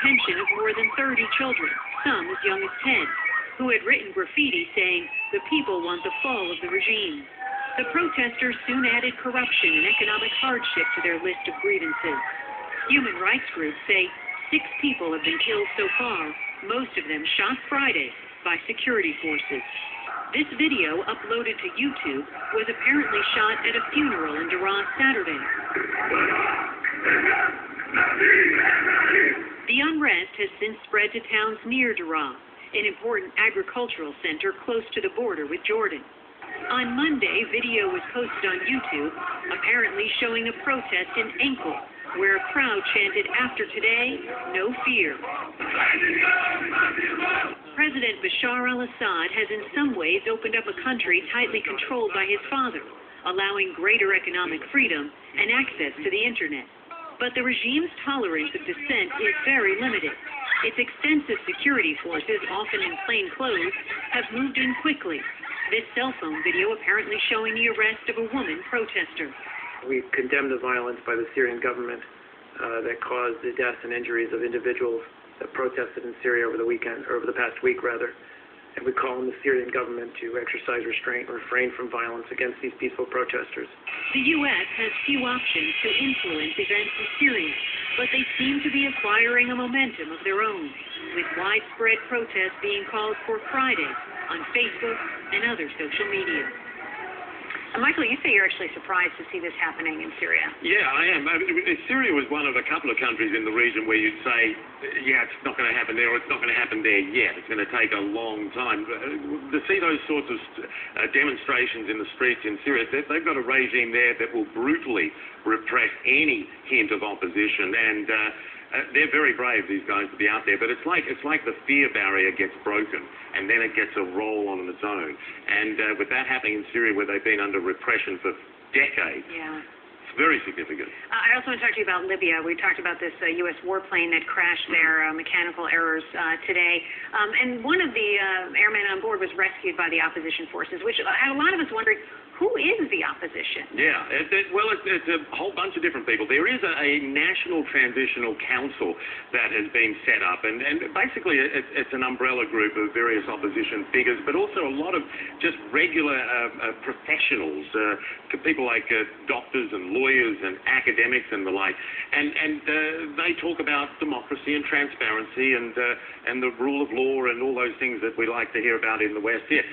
attention of more than 30 children, some as young as 10, who had written graffiti saying, "The people want the fall of the regime." The protesters soon added corruption and economic hardship to their list of grievances. Human rights groups say 6 people have been killed so far, most of them shot Friday by security forces. This video, uploaded to YouTube, was apparently shot at a funeral in Daraa Saturday. The unrest has since spread to towns near Daraa, an important agricultural center close to the border with Jordan. On Monday, video was posted on YouTube, apparently showing a protest in Enkel, where a crowd chanted, "After today, no fear." President Bashar al-Assad has in some ways opened up a country tightly controlled by his father, allowing greater economic freedom and access to the internet. But the regime's tolerance of dissent is very limited. Its extensive security forces, often in plain clothes, have moved in quickly. This cell phone video apparently showing the arrest of a woman protester. We condemn the violence by the Syrian government that caused the deaths and injuries of individuals that protested in Syria over the past week, and we call on the Syrian government to exercise restraint and refrain from violence against these peaceful protesters. The U.S. has few options to influence events in Syria, but they seem to be acquiring a momentum of their own, with widespread protests being called for Friday on Facebook and other social media. Michael, you say you're actually surprised to see this happening in Syria. Yeah, I am. Syria was one of a couple of countries in the region where you'd say, yeah, it's not going to happen there, or it's not going to happen there yet. It's going to take a long time. To see those sorts of demonstrations in the streets in Syria, they've got a regime there that will brutally repress any hint of opposition, and they're very brave, these guys, to be out there. But it's like the fear barrier gets broken, and then it gets a roll on its own. And with that happening in Syria, where they've been under repression for decades, it's very significant. I also want to talk to you about Libya. We talked about this U.S. warplane that crashed there, mechanical errors today. And one of the airmen on board was rescued by the opposition forces, which had a lot of us wondering, who is the opposition? Yeah, well, it's a whole bunch of different people. There is a National Transitional Council that has been set up, and basically it's an umbrella group of various opposition figures, but also a lot of just regular professionals, people like doctors and lawyers and academics and the like, and they talk about democracy and transparency and the rule of law and all those things that we like to hear about in the West here.